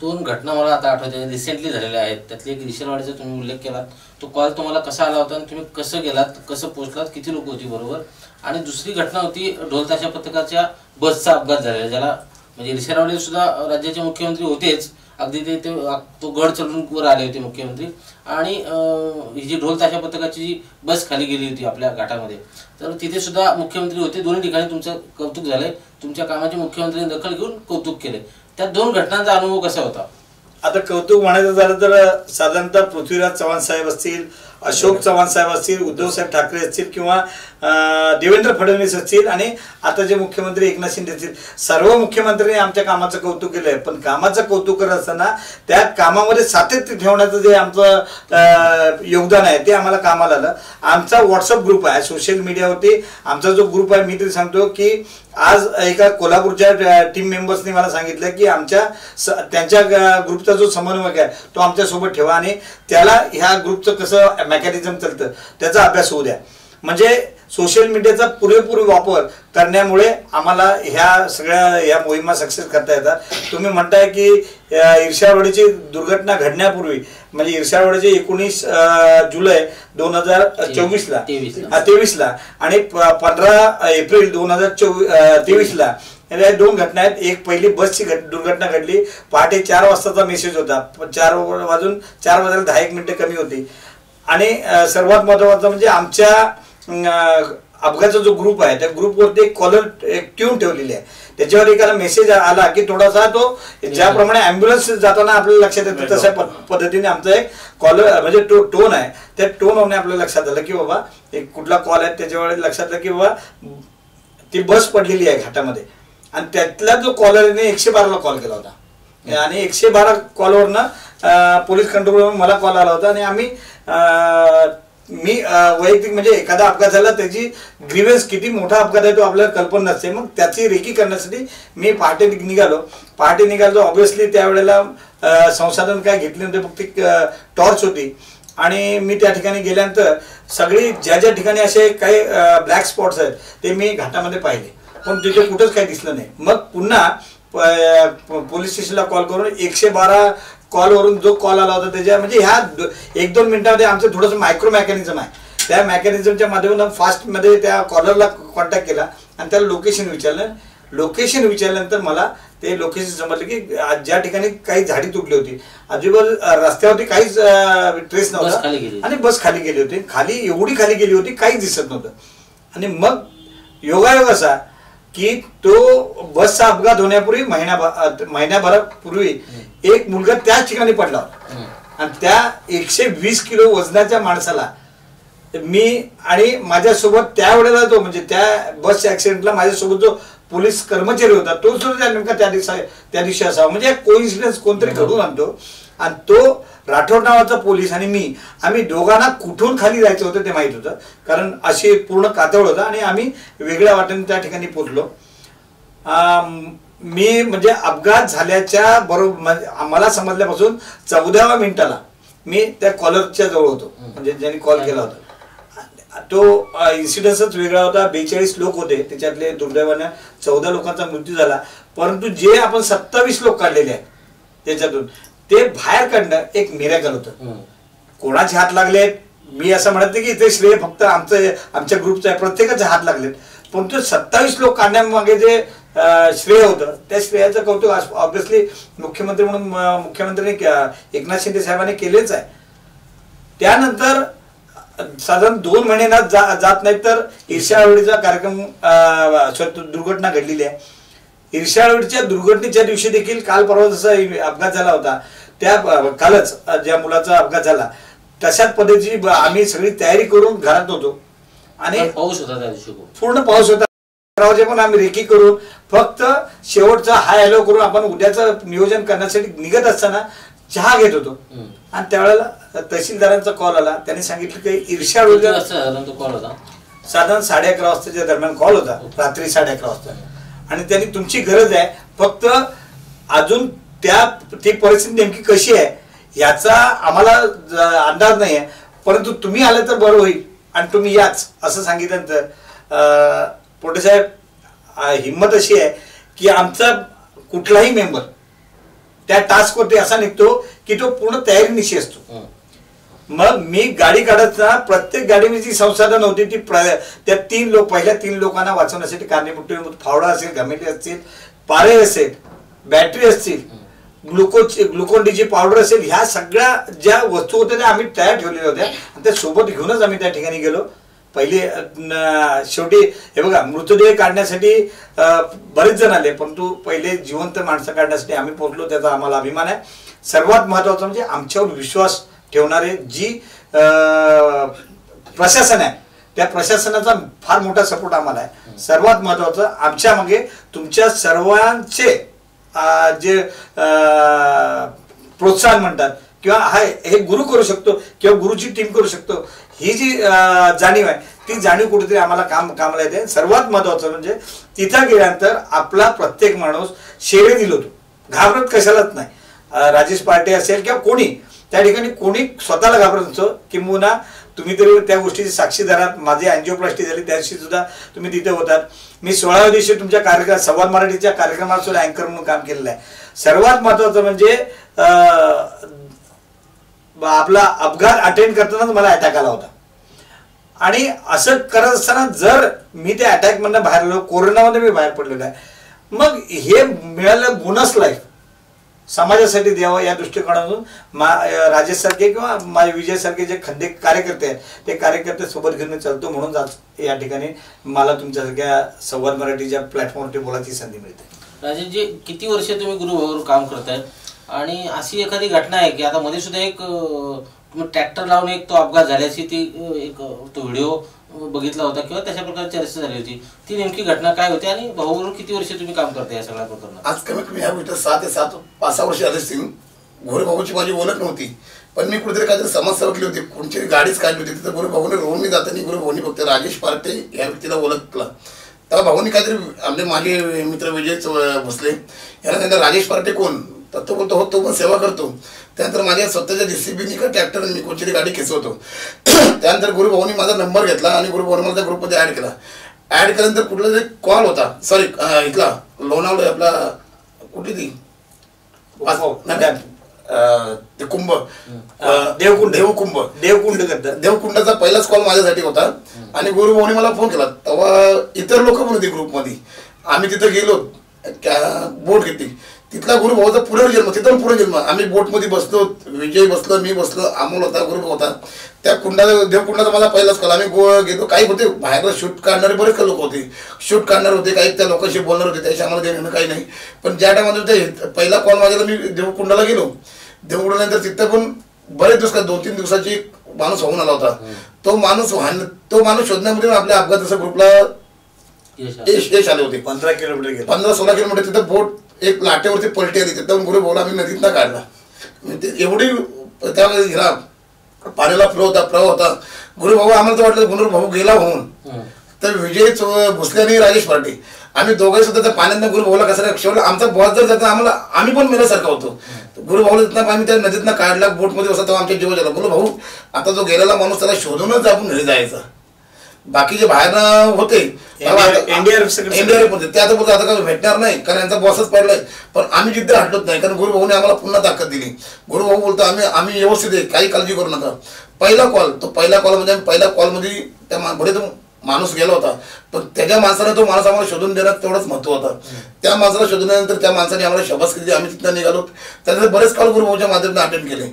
2 घटना मला आता आठवते रिसेंटली झालेल्या आहेत. त्यातली एक रिशनवाडीचा तुम्ही उल्लेख केला, तो कॉल तुम्हाला कसा आला होता आणि तुम्ही कसं गेलात, कसं पोहोचलात, किती लोक होती बरोबर. आणि दुसरी घटना होती ढोलताशा पथकाच्या बसचा अपघात झालेला, ज्याला म्हणजे रिशनवाडीत सुद्धा राज्याचे मुख्यमंत्री होतेच, अगदी ते तो गड चढून वर आले होते मुख्यमंत्री. आणि ही जी ढोलताशा पथकाची जी बस खाली गेली होती आपल्या घाटामध्ये, तर तिथे सुद्धा मुख्यमंत्री होते. दोन्ही ठिकाणी तुमचं कौतुक झालंय, तुमच्या कामाची मुख्यमंत्र्यांनी दखल घेऊन कौतुक केले. त्या 2 घटनांचा अनुभव कसा होता? आता कौतुक म्हणायचं झालं तर साधारणतः पृथ्वीराज चव्हाण साहेब असतील, अशोक चव्हाण साहेब असतील, उद्धव साहेब ठाकरे असतील किंवा देवेंद्र फडणवीस असतील आणि आता जे मुख्यमंत्री एकनाथ शिंदे असतील, सर्व मुख्यमंत्र्यांनी आमच्या कामाचं कौतुक केलंय. पण कामाचं कौतुक करत असताना त्या कामामध्ये सातत्य ठेवण्याचं जे आमचं योगदान आहे ते आम्हाला कामाला आलं. आमचा व्हॉट्सअप ग्रुप आहे, सोशल मीडियावरती आमचा जो ग्रुप आहे, मी तरी सांगतो की आज एका कोल्हापूरच्या टीम मेंबर्सनी मला सांगितलं की त्यांच्या ग्रुपचा जो समन्वयक आहे तो आमच्यासोबत ठेवा आणि त्याला ह्या ग्रुपचं कसं मेकॅनिझम चालतं त्याचा अभ्यास होऊ द्या. म्हणजे सोशल मीडियाचा पुरेपूर वापर करण्यामुळे आम्हाला ह्या सगळ्या मोहिमा सक्सेस करता येतात. तुम्ही म्हणताय की इर्षावाडीची दुर्घटना घडण्यापूर्वी म्हणजे इर्षावाडीचे 19 जुलै 2023 ला आणि 15 एप्रिल 2023 या 2 घटना आहेत. एक पहिली बसची दुर्घटना घडली, पहाटे 4 वाजताचा मेसेज होता, 4 वाजून 4 वाजायला 10 मिनिटं कमी होती. आणि सर्वात महत्त्वाचं म्हणजे आमच्या अपघाताचा जो ग्रुप आहे त्या ग्रुपवरती एक कॉलर एक ट्यून ठेवलेली आहे. त्याच्यावर एखादा मेसेज आला की थोडासा तो ज्याप्रमाणे ॲम्ब्युलन्स जाताना आपल्याला लक्षात येतो तशा पद्धतीने आमचा एक कॉलर म्हणजे तो टोन आहे, त्या टोनवरने आपल्याला लक्षात आलं की बाबा एक कुठला कॉल आहे. त्याच्यावर लक्षात आलं की बाबा ती बस पडलेली आहे घाटामध्ये. आणि त्यातला जो कॉलरने 112ला कॉल केला होता आणि 112 कॉलवरनं पोलीस कंट्रोलवरून मला कॉल आला होता. आणि मी वैयक्तिक म्हणजे एखादा अपघात झाला त्याची ग्रीव्हन्स किती मोठा अपघात आहे तो आपल्याला कल्पना नसते. मग त्याची रेकी करण्यासाठी मी पहाटे निघालो. ऑब्व्हियसली त्यावेळेला संसाधन काय घेतले नव्हते, फक्त टॉर्च होती. आणि मी त्या ठिकाणी गेल्यानंतर सगळी ज्या ठिकाणी असे काही ब्लॅक स्पॉट्स आहेत ते मी घाटामध्ये पाहिले, पण तिथे कुठंच काही दिसलं नाही. मग पुन्हा पोलीस स्टेशनला कॉल करून 112 कॉलवरून जो कॉल आला होता त्याच्या म्हणजे ह्या 1-2 मिनिटांमध्ये आमचं थोडंसं मायक्रो मेकॅनिझम आहे. त्या मेकॅनिझमच्या माध्यमातून फास्टमध्ये त्या कॉलरला कॉन्टॅक्ट केला आणि त्याला लोकेशन विचारल्यानंतर मला ते लोकेशन समजलं की ज्या ठिकाणी काही झाडी तुटली होती, अजिबात रस्त्यावरती काहीच ट्रेस नव्हता आणि बस खाली गेली होती. एवढी खाली गेली होती काहीच दिसत नव्हतं. आणि मग योगायोग असा की तो बसचा अपघात होण्यापूर्वी महिन्याभरापूर्वी एक मुलगा त्याच ठिकाणी पडला होता. आणि त्या 120 किलो वजनाच्या माणसाला मी आणि माझ्यासोबत त्यावेळेला तो म्हणजे त्या बसच्या ऍक्सिडेंटला माझ्यासोबत जो पोलीस कर्मचारी होता तो सुद्धा नेमका त्या दिवशी असावा. म्हणजे कोइन्सिडन्स कोणतरी घडून आणतो. आणि तो राठोड नावाचा पोलीस आणि आम्ही दोघांना कुठून खाली जायचं होतं ते माहित होतं, कारण अशी पूर्ण कातळ होता आणि आम्ही वेगळ्या वाटेने त्या ठिकाणी पोहोचलो. मी म्हणजे अपघात झाल्याच्या बरोबर मला समजल्यापासून 14व्या मिनिटाला मी त्या कॉलरच्या जवळ होतो, म्हणजे ज्यांनी कॉल केला होता. तो इन्सिडन्सच वेगळा होता. 42 लोक होते, त्याच्यातले दुर्दैवाने 14 लोकांचा मृत्यू झाला. परंतु जे आपण 27 लोक काढलेले आहेत त्याच्यातून ते बाहेर काढणं एक मिरेकल होतं. कोणाचे हात लागलेत मी असं म्हणत नाही की ते श्रेय फक्त आमच्या ग्रुपचं आहे, प्रत्येकाचे हात लागलेत. पण ते 27 लोक काढण्यामागे जे श्रेय होतं त्या श्रेयाचं कौतुक ऑब्व्हियसली मुख्यमंत्री म्हणून मुख्यमंत्र्यांनी एकनाथ शिंदे साहेबांनी केलेच आहे. त्यानंतर साधारण 2 महिन्यांना जात नाही तर ईर्ष्याळवडीचा कार्यक्रम दुर्घटना घडलेली आहे. ईर्ष्याळवडीच्या दुर्घटनेच्या दिवशी देखील काल परवा जसा अपघात झाला होता त्या कालच ज्या मुलाचा अपघात झाला तशाच पद्धतीची आम्ही सगळी तयारी करून घरात होतो आणि पाऊस होता त्या दिवशी पूर्ण पाऊस होता. पण आम्ही रेकी करून फक्त शेवटचा हाय हॅलो करून आपण उद्याचं नियोजन करण्यासाठी निघत असताना चहा घेत होतो आणि त्यावेळेला तहसीलदारांचा कॉल आला. त्यांनी सांगितलं की ईर्ष्याळवडी कॉल होता साधारण 11:30 वाजताच्या दरम्यान कॉल होता, रात्री 11:30 वाजता. आणि त्यांनी तुमची गरज आहे, फक्त अजून ती परिस्थिती नेमकी कशी आहे याचा आम्हाला अंदाज नाही आहे, परंतु तुम्ही आले तर बरं होईल आणि तुम्ही याच असं सांगितल्यानंतर पोटे साहेब हिंमत अशी आहे की आमचा कुठलाही मेंबर त्या टास्कवरती असा निघतो की तो पूर्ण तयारीनिशी असतो. मग मी गाडी काढताना प्रत्येक गाडीमध्ये जी संसाधन होती ती त्या पहिल्या 3 लोकांना वाचवण्यासाठी कारणीभूत फावडा असेल, घमेली असतील, पारे असेल, बॅटरी असतील, ग्लुकोन डीची पावडर असेल, ह्या सगळ्या ज्या वस्तू होत्या त्या आम्ही तयार ठेवलेल्या होत्या आणि त्या सोबत घेऊनच आम्ही त्या ठिकाणी गेलो. पहिले शेवटी हे बघा मृतदेह काढण्यासाठी बरेच जण आले, परंतु पहिले जिवंत माणसं काढण्यासाठी आम्ही पोहोचलो, त्याचा आम्हाला अभिमान आहे. सर्वात महत्वाचं म्हणजे आमच्यावर विश्वास ठेवणारे जी प्रशासन आहे त्या प्रशासनाचा फार मोठा सपोर्ट आम्हाला आहे. सर्वात महत्वाचं आमच्या मागे तुमच्या सर्वांचे जे प्रोत्साहन म्हणतात किंवा हे गुरु करू शकतो किंवा गुरुची टीम करू शकतो ही जी जाणीव आहे ती जाणीव कुठेतरी आम्हाला कामाला येते. सर्वात महत्वाचं म्हणजे तिथं गेल्यानंतर आपला प्रत्येक माणूस शेळे दिलो होतो, घाबरत कशालाच नाही. राजेश पार्टे असेल किंवा कोणी त्या ठिकाणी कोणी स्वतःला घाबरत नसतो. किंबहुना तुम्ही तरी त्या गोष्टीची साक्षीदार आहात. माझी अँजिओप्लास्टी झाली त्या दिवशी सुद्धा तुम्ही तिथे होतात. मी 16व्या दिवशी तुमच्या कार्यक्रम संवाद मराठीच्या कार्यक्रमात सुद्धा अँकर म्हणून काम केलेलं आहे. सर्वात महत्वाचं म्हणजे आपला अपघात अटेंड करतानाच मला अटॅक आला होता आणि असं करत असताना जर मी त्या अटॅक मधनं बाहेर आलो, कोरोनामध्ये मी बाहेर पडलेलो आहे, मग हे मिळालं बोनस लाईफ समाजासाठी द्यावं या दृष्टिकोनातून राजेश सारखे किंवा माझे विजय सारखे जे खंदे कार्यकर्ते आहेत ते कार्यकर्ते सोबत घेऊन चालतो. म्हणून आज या ठिकाणी मला तुमच्यासारख्या संवाद मराठीच्या प्लॅटफॉर्मवरती बोलायची संधी मिळते. राजेशजी, किती वर्ष तुम्ही गुरुभाऊवर काम करताय आणि अशी एखादी घटना आहे की आता मध्ये सुद्धा एक तुम्ही ट्रॅक्टर लावून एक तो अपघात झाल्याची ती एक तो व्हिडिओ बघितला होता किंवा तशा प्रकारची चर्चा झाली होती, ती नेमकी घटना काय होती आणि भाऊबरोबर किती वर्ष तुम्ही काम करताय या सगळ्या प्रकरणात? आज कमीत कमी या गोष्टी 6 ते 5 वर्ष झाले असतील. गोरेभाऊची माझी ओळख नव्हती, पण मी कुठेतरी काहीतरी समज सरकली होती, कोणची गाडीच काढली होती. तिथं गोरेभाऊने रोडनी जाताना गोरेभाऊनी फक्त राजेश पार्टे या व्यक्तीला ओळखला. तेव्हा भाऊनी काहीतरी आपले माझे मित्र विजय भोसले यांना त्यांना राजेश पार्टे कोण तर तो बोलतो हो तो पण सेवा करतो. त्यानंतर माझ्या स्वतःच्या जेसीबीनी का ट्रॅक्टर मी कोणची गाडी खेचवतो. त्यानंतर गुरुभाऊनी माझा नंबर घेतला आणि गुरुभाऊने मला त्या ग्रुपमध्ये ऍड केला. ऍड केल्यानंतर कुठला तरी कॉल होता, सॉरी इथला लोणावळा आपला कुठली ती ते कुंभ देवकुंडाचा पहिलाच कॉल माझ्यासाठी होता आणि गुरुभाऊने मला फोन केला. तेव्हा इतर लोक पण होते ग्रुपमध्ये. आम्ही तिथं गेलो, बोट घेतली, तिथला गुरुभाऊचा पुनर्जन्म, तिथं पुनर्जन्म. आम्ही बोटमध्ये बसलो, विजय बसलो, मी बसलो, अमोल होता, गुरुभाऊ होता. त्या देवकुंडाचा मला पहिलाच कॉल. आम्ही गेलो, काही होते बाहेर शूट काढणारे बरेच लोक होते, शूट काढणार होते, काही त्या लोकांशी बोलणार होते, त्याशी आम्हाला देणं काही नाही. पण ज्या टायमामध्ये पहिला कॉल माझ्याला मी देवकुंडाला गेलो, देवकुंडानंतर तिथं पण बरेच दिवस 2-3 दिवसाची माणूस होऊन आला होता. तो माणूस शोधण्यामध्ये आपल्या अपघाताच्या ग्रुपला यश आले होते. 15 किलोमीटर 15-16 किलोमीटर तिथं बोट एक लाटेवरती पलटी आली. तिथं गुरुभाऊला आम्ही नदीतनं काढला. एवढी त्या पाण्याला प्रवाह होता. गुरुभाऊ आम्हाला तर वाटलं गुरुभाऊ गेला होऊन, तर विजय भोसले आणि राजेश पार्टे आम्ही दोघंही सुद्धा त्या पाण्यातनं गुरुभाऊला कसं शेवट आमचा बॉस जर जाता आम्ही पण मेल्यासारखं होतो. गुरुभाऊला तिथनं आम्ही त्या नदीतनं काढला, बोटमध्ये बसला, तेव्हा आमच्या जीव झाला. गुरुभाऊ आता जो गेलेला माणूस त्याला शोधूनच आपण घरी जायचा. बाकीचे बाहेर होते एनडीआरएफ होते, ते आता बोलतो आता काय भेटणार नाही कारण यांचा बॉसच पडलाय. पण आम्ही जिद्द हटलोच नाही, कारण गुरुभाऊने आम्हाला पुन्हा ताकद दिली. गुरुभाऊ बोलतो आम्ही व्यवस्थित आहे, काही काळजी करू नका. पहिला कॉलमध्ये पहिल्या कॉलमध्ये त्या भले तो माणूस गेला होता, पण त्याच्या माणसाने तो माणूस आम्हाला शोधून देण्यात तेवढंच महत्व होतं. त्या माणसाला शोधल्यानंतर त्या माणसाने आम्हाला शाबासकी दिली. आम्ही तिथं निघालो. त्यानंतर बरेच कॉल गुरुभाऊच्या माध्यमातून अटेंड केले.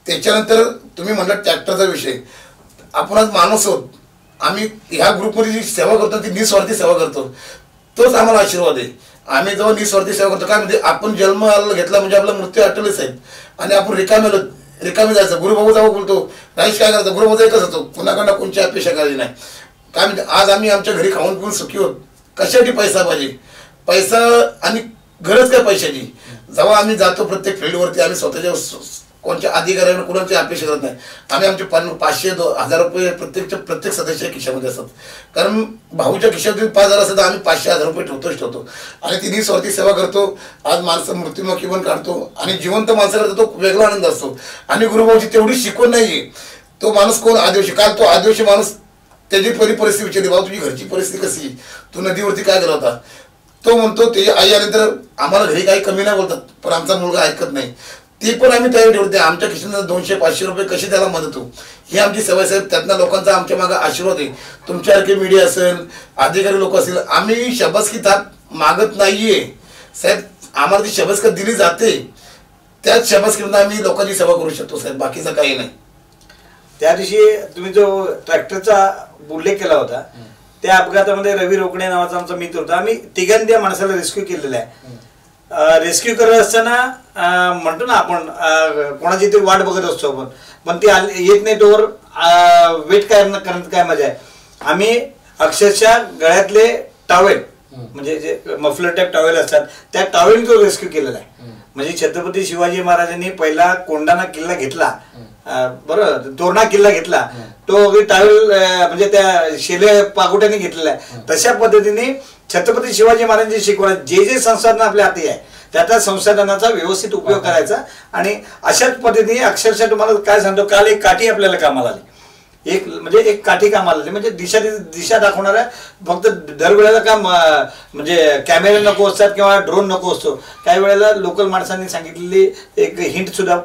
त्याच्यानंतर तुम्ही म्हटलं ट्रॅक्टरचा विषय, आपण आज माणूस आहोत, आम्ही ह्या ग्रुपमध्ये जी सेवा करतो ती निस्वार्थी सेवा करतो, तोच आम्हाला आशीर्वाद आहे. आम्ही जेव्हा निस्वार्थी सेवा करतो, काय म्हणजे आपण जन्म घेतला म्हणजे आपला मृत्यू अटलच आहे आणि आपण रिकामे जायचं. गुरुभाऊ जेव्हा बोलतो राईश काय करायचं, गुरुभाऊ एकच होतो, कुणाकडनं कोणची अपेक्षा करायची नाही. काय म्हणजे आज आम्ही आमच्या घरी खाऊन पिऊन सुखी होत, कशासाठी पैसा पाहिजे, पैसा आणि गरज काय पैशाची. जेव्हा आम्ही जातो प्रत्येक फील्डवरती, आम्ही स्वतःच्या कोणत्या अधिकाऱ्यांना कोणाची अपेक्षा करत नाही. आम्ही आमचे 500-1000 रुपये प्रत्येक सदस्याच्या खिशामध्ये असतात, कारण भाऊच्या खिशामध्ये 5000 असतात, आम्ही 500-1000 रुपये ठेवतो आणि तिन्ही स्वार्थी सेवा करतो. आज माणसं मृत्युमुखी पण काढतो आणि जिवंत माणसं करतो, तो वेगळा आनंद असतो. आणि गुरुभाऊची तेवढी शिकवण नाहीये. तो माणूस कोण आदिवासी, काल तो आदिवासी माणूस त्याची परिस्थिती विचारली, भाऊ तुझी घरची परिस्थिती कशी, तू नदीवरती काय गेला होता. तो म्हणतो त्याची आई आल्यानंतर आम्हाला घरी काही कमी नाही बोलतात, पण आमचा मुलगा ऐकत नाही. ती पण आम्ही तयारी ठेवते, आमच्या खिशातून 200-500 रुपये कशी त्याला मदत हो, ही आमची सवय साहेब. त्यातनं लोकांचा आमच्या मागे आशीर्वाद आहे. तुमच्यासारखे मीडिया असेल, अधिकारी लोक असतील, आम्ही शबासकी थाप मागत नाहीये साहेब. आम्हाला ती शबासकी दिली जाते, त्याच शबासकीमधून आम्ही लोकांची सेवा करू शकतो साहेब, बाकीचं काही नाही. त्या दिवशी तुम्ही जो ट्रॅक्टरचा उल्लेख केला होता, त्या अपघातामध्ये रवी रोकडे नावाचा आमचा मित्र होता. आम्ही तिघांनी त्या माणसाला रेस्क्यू केलेला आहे. रेस्क्यू करत असताना म्हणतो ना आपण कोणाची तरी वाट बघत असतो आपण, पण ती येत नाही तोवर वेट करण्यात काय मजा आहे. आम्ही अक्षरशः गळ्यातले टॉवेल म्हणजे जे मफलर टाईप टॉवेल असतात त्या टॉवेल तो रेस्क्यू केलेला आहे. म्हणजे छत्रपती शिवाजी महाराजांनी पहिला कोंढाणा किल्ला घेतला, बरोबर, तोरणा किल्ला घेतला, तो टॉवेल म्हणजे त्या शेले पागोट्याने घेतलेला आहे. तशा पद्धतीने छत्रपती शिवाजी महाराजांची शिकवण, जे संसाधन आपल्या हाती आहे त्या संसाधनाचा व्यवस्थित उपयोग करायचा. आणि अशाच पद्धतीने अक्षरशः तुम्हाला काय सांगतो, काल एक काठी आपल्याला कामाला आली, एक काठी कामाला आली, म्हणजे दिशा दाखवणाऱ्या. फक्त दरवेळेला का म्हणजे कॅमेरे नको असतात किंवा ड्रोन नको असतो, काही वेळेला लोकल माणसांनी सांगितलेली एक हिंट सुद्धा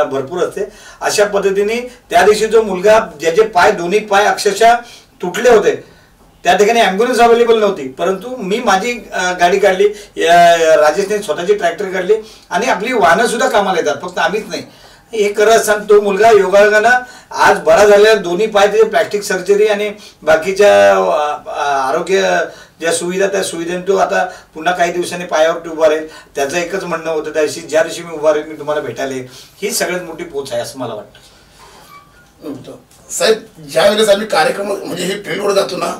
भरपूर असते. अशा पद्धतीने त्या दिवशी जो मुलगा ज्याचे दोन्ही पाय अक्षरशः तुटले होते, त्या ठिकाणी ॲम्ब्युलन्स अवेलेबल नव्हती, परंतु मी माझी गाडी काढली, राजेशने स्वतःची ट्रॅक्टर काढली आणि आपली वाहनं सुद्धा कामाला येतात, फक्त आम्हीच नाही. हे करत असताना तो मुलगा योगायोगानं आज बरा झालेला, दोन्ही पाय त्याचे प्लॅस्टिक सर्जरी आणि बाकीच्या आरोग्य ज्या सुविधा त्या सुविधेने तो आता पुन्हा काही दिवसांनी पायावर उभा राहील. त्याचं एकच म्हणणं होतं त्या दिवशी, ज्या दिवशी मी उभा राहील मी तुम्हाला भेटायला येईल. ही सगळ्यात मोठी पोच आहे असं मला वाटतं. साहेब ज्या वेळेस आम्ही कार्यक्रम म्हणजे हे फील्डवर जातो ना,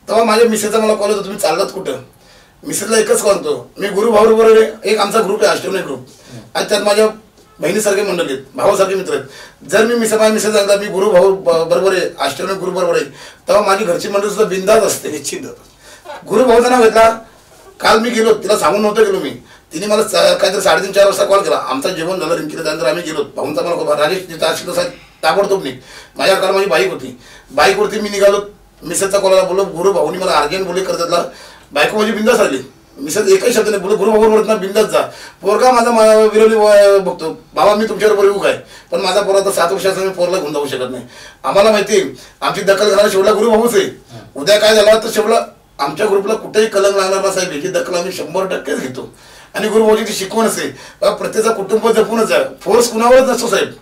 तेव्हा माझ्या मिसेसचा मला कॉल होतो, तुम्ही चाललात कुठं. मिसेसला एकच कॉल होतो, मी गुरुभाऊ बरोबर एक आमचा ग्रुप आहे, अष्टमी ग्रुप, आणि त्यात माझ्या बहिणीसारखे मंडळी आहेत, भावासारखे मित्र आहेत. जर मी माझ्या मिसेस सांगता मी गुरुभाऊ बरोबर आहे, अष्टमी ग्रुप बरोबर आहे, तेव्हा माझी घरची मंडळी सुद्धा बिंदास असते, निश्चित. गुरुभाऊचं नाव घेतला, काल मी गेलो, तिला सांगून नव्हतं गेलो मी, तिने मला काहीतरी 3:30-4 वाजता कॉल केला. आमचं जेवण झालं रिंकीला, त्यानंतर आम्ही गेलो. भाऊंचा मला राजेश तिथं साहेब ताबडतोब नाही, माझ्या काल माझी बाईक होती, बाईकवरती मी निघालो. मिसेसचा कॉलला बोललो, गुरुभाऊनी मला अर्जंट बोलले करतातला, बायको माझी बिंदास आली. मिसेस एकही शब्द नाही बोललो, गुरुभाऊ बोलत ना बिंदास जा. पोरगा माझा विरोधी बघतो, बाबा मी तुमच्याबरोबर येऊ काय, पण माझा पोर आता 7 वर्षाचा, मी पोरला घेऊन जाऊ शकत नाही. आम्हाला माहिती आहे आमची दखल घेणारा शेवटला गुरुभाऊच आहे. उद्या काय झालं तर शेवटला आमच्या ग्रुपला कुठेही कलंक लागणार ना साहेब, याची दखल आम्ही 100% घेतो. आणि गुरुभाऊची ती शिकवण असते, प्रत्येकाचा कुटुंब जपूनच आहे, फोर्स कुणावरच नसतो साहेब,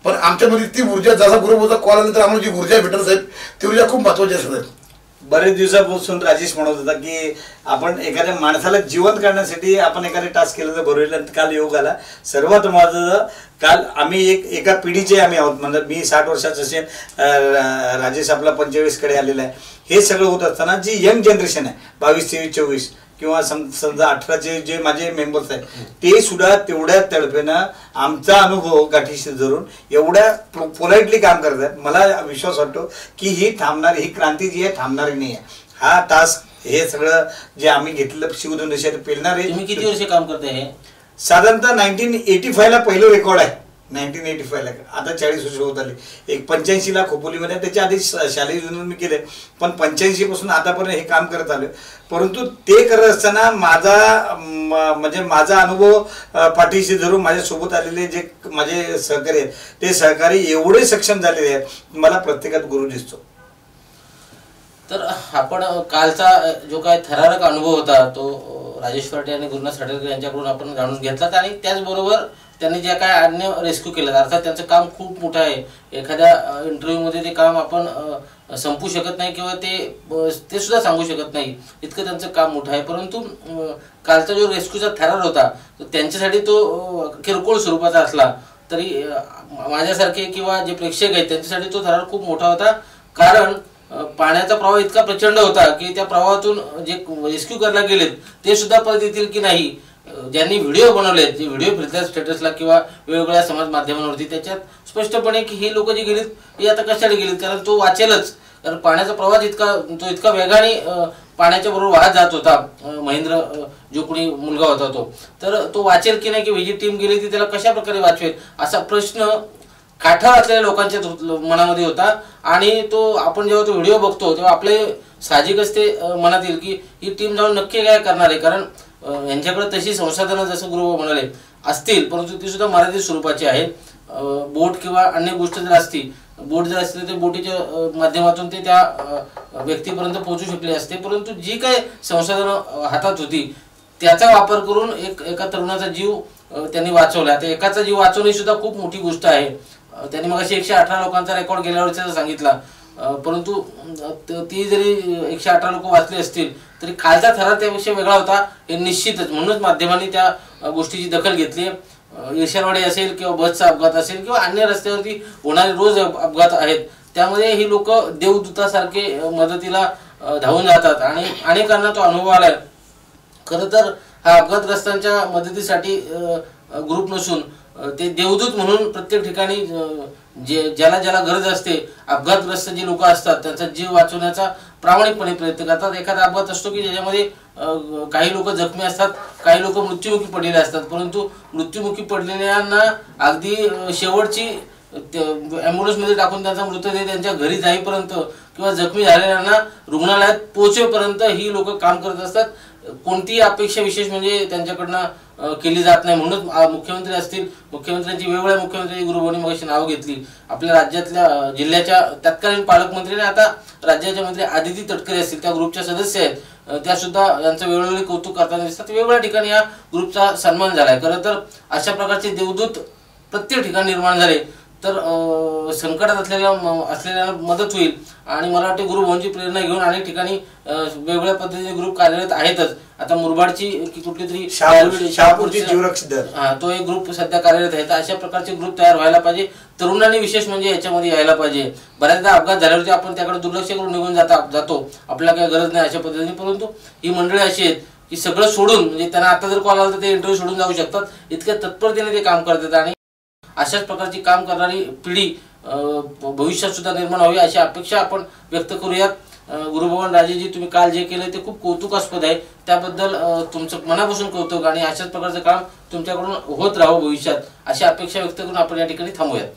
पण आमच्यामध्ये ती ऊर्जा, जसा गुरुभाऊचा कॉल आल्यानंतर आम्हाला जी ऊर्जा भेटत साहेब, ती ऊर्जा खूप महत्वाची असते. बरेच दिवसापासून राजेश म्हणत होता की आपण एखाद्या माणसाला जिवंत करण्यासाठी आपण एखादे टास्क केलं तर बरोबर. काल योग आला. सर्वात महत्त्वाचं, काल आम्ही एका पिढीचे आम्ही आहोत, म्हणजे मी 60 वर्षाचं असेल, राजेश आपला 45 कडे आलेला आहे. हे सगळं होत असताना जी यंग जनरेशन आहे 22, 23, 24 किंवा समजा 18चे जे माझे मेंबर्स आहेत, ते सुद्धा तेवढ्या तडफेनं आमचा अनुभव गाठीशी धरून एवढ्या पोलाइटली काम करतात. मला विश्वास वाटतो की ही थांबणारी, ही क्रांती जी आहे थांबणारी नाही आहे. हा टास्क हे सगळं जे आम्ही घेतलं शिवधनुष्यात पेलणार आहे. तुम्ही किती वर्ष काम करताय हे? साधारणतः 1985 ला पहिलं रेकॉर्ड आहे. 1985 ला, आता 40 वर्ष होत आली. एक 85 ला खोपोलीमध्ये, त्याच्या आधी शालेय जीवन मी केले, पण 85 पासून आतापर्यंत हे काम करत आलो. परंतु ते करत असताना माझा अनुभव पाठीशी धरून माझ्यासोबत आलेले जे माझे सहकारी आहेत, ते सहकारी एवढे सक्षम झालेले आहेत, मला प्रत्येकात गुरु दिसतो. तर आपण कालचा जो काय थरारक अनुभव होता तो राजेश फराटे आणि गुरुनाथ साडेकर यांच्याकडून आपण जाणून घेतलात, आणि त्याचबरोबर त्यांनी ज्या काय अन्य रेस्क्यू केलं, अर्थात त्यांचं काम खूप मोठं आहे. एखाद्या इंटरव्ह्यूमध्ये ते काम आपण संपू शकत नाही किंवा ते सुद्धा सांगू शकत नाही, इतकं त्यांचं काम मोठं आहे. परंतु कालचा जो रेस्क्यूचा थरार होता त्यांच्यासाठी तो किरकोळ स्वरूपाचा असला तरी माझ्यासारखे किंवा जे प्रेक्षक आहेत त्यांच्यासाठी तो थरार खूप मोठा होता. कारण पाण्याचा प्रवाह इतका प्रचंड होता की त्या प्रवाहातून जे रेस्क्यू करायला गेलेत ते सुद्धा परत येतील की नाही, ज्यांनी व्हिडिओ बनवलेत, जे व्हिडिओ फिरतात स्टेटसला किंवा वेगवेगळ्या समाज माध्यमांवरती, त्याच्यात स्पष्टपणे की ही लोक जी गेलीत ही आता कशासाठी गेलीत, कारण तो वाचेलच. कारण पाण्याचा प्रवाह इतका वेगाने पाण्याच्या बरोबर वाहत जात होता. महेंद्र जो कोणी मुलगा होता तर तो वाचेल की नाही, की ही टीम गेली ती त्याला कशा प्रकारे वाचवेल असा प्रश्न काठावर असलेल्या लोकांच्या मनामध्ये होता. आणि तो आपण जेव्हा तो व्हिडिओ बघतो तेव्हा आपले साहजिकच ते मनात येईल की ही टीम जाऊन नक्की काय करणार आहे. कारण यांच्याकडे तशी संसाधनं जसं गुरुभाऊ म्हणाले असतील, परंतु ती सुद्धा मर्यादित स्वरूपाची आहेत. बोट किंवा अन्य गोष्ट जर असती, बोट जर असते तर बोटीच्या माध्यमातून ते त्या व्यक्तीपर्यंत पोहोचू शकले असते. परंतु जी काय संसाधनं हातात होती त्याचा वापर करून एका तरुणाचा जीव त्यांनी वाचवला. आता एकाचा जीव वाचवणे सुद्धा खूप मोठी गोष्ट आहे. त्यांनी मग 118 लोकांचा रेकॉर्ड गेल्या वर्षीचा सांगितला, परंतु ती जरी 118 लोक वाचली असतील तरी खालचा थरार त्यापेक्षा वेगळा होता हे निश्चितच. म्हणूनच माध्यमांनी त्या गोष्टीची दखल घेतली. ईर्ष्यावाडी असेल किंवा बसचा अपघात असेल किंवा अन्य रस्त्यावरती होणारे रोज अपघात आहेत, त्यामध्ये ही लोक देवदूतासारखे मदतीला धावून जातात आणि अनेकांना तो अनुभव आलाय. खरं तर हा अपघातग्रस्तांच्या मदतीसाठी ग्रुप नसून ते देवदूत म्हणून प्रत्येक ठिकाणी ज्याला ज्याला गरज असते, अपघातग्रस्त जे लोक असतात त्यांचा जीव वाचवण्याचा प्रामाणिकपणे प्रयत्न करतात. एखादा अपघात असतो की ज्याच्यामध्ये काही लोक जखमी असतात, काही लोक मृत्युमुखी पडलेले असतात, परंतु मृत्युमुखी पडलेल्यांना अगदी शेवटची ॲम्ब्युलन्समध्ये टाकून त्यांचा मृतदेह त्यांच्या घरी जाईपर्यंत किंवा जखमी झालेल्यांना रुग्णालयात पोहोचेपर्यंत ही लोक काम करत असतात. कोणतीही अपेक्षा विशेष म्हणजे त्यांच्याकडनं केली जात नाही. म्हणूनच मुख्यमंत्री असतील, मुख्यमंत्र्यांची वेगवेगळ्या मुख्यमंत्री गुरुभाऊंनी मगाशी नावं घेतली. आपल्या राज्यातल्या जिल्ह्याच्या तत्कालीन पालकमंत्री आणि आता राज्याच्या मंत्री आदिती तटकरे असतील, त्या ग्रुपच्या सदस्य आहेत, त्या सुद्धा यांचं वेळोवेळी कौतुक करताना दिसतात. वेगवेगळ्या ठिकाणी या ग्रुपचा सन्मान झालाय. खरं तर अशा प्रकारचे देवदूत प्रत्येक ठिकाणी निर्माण झाले तर संकटात असलेल्या मदत होईल. आणि मला वाटते गुरुभाऊंची प्रेरणा घेऊन अनेक ठिकाणी वेगवेगळ्या पद्धतीने ग्रुप कार्यरत आहेतच. आता मुरबाडची कुठली तरी शहापूरची जीवरक्षक दल, तो एक ग्रुप सध्या कार्यरत आहे. तर अशा प्रकारचे ग्रुप तयार व्हायला पाहिजे. तरुणांनी विशेष म्हणजे याच्यामध्ये यायला पाहिजे. बऱ्याचदा अपघात झाल्यावरती आपण त्याकडे दुर्लक्ष करून निघून जातो, आपल्याला काही गरज नाही अशा पद्धतीने. परंतु ही मंडळी अशी आहेत की सगळं सोडून, म्हणजे त्यांना आता जर कॉल आला तर ते इंटरव्ह्यू सोडून जाऊ शकतात, इतक्या तत्परतेने ते काम करतात. आणि अशाच प्रकारची काम करणारी पिढी भविष्यात सुद्धा निर्माण व्हावी अशी अपेक्षा आपण व्यक्त करूयात. गुरुभवन राजेजी, तुम्ही काल जे केलं ते खूप कौतुकास्पद आहे, त्याबद्दल तुमचं मनापासून कौतुक. आणि अशाच प्रकारचं काम तुमच्याकडून होत राहावं भविष्यात अशी अपेक्षा व्यक्त करून आपण या ठिकाणी थांबूयात.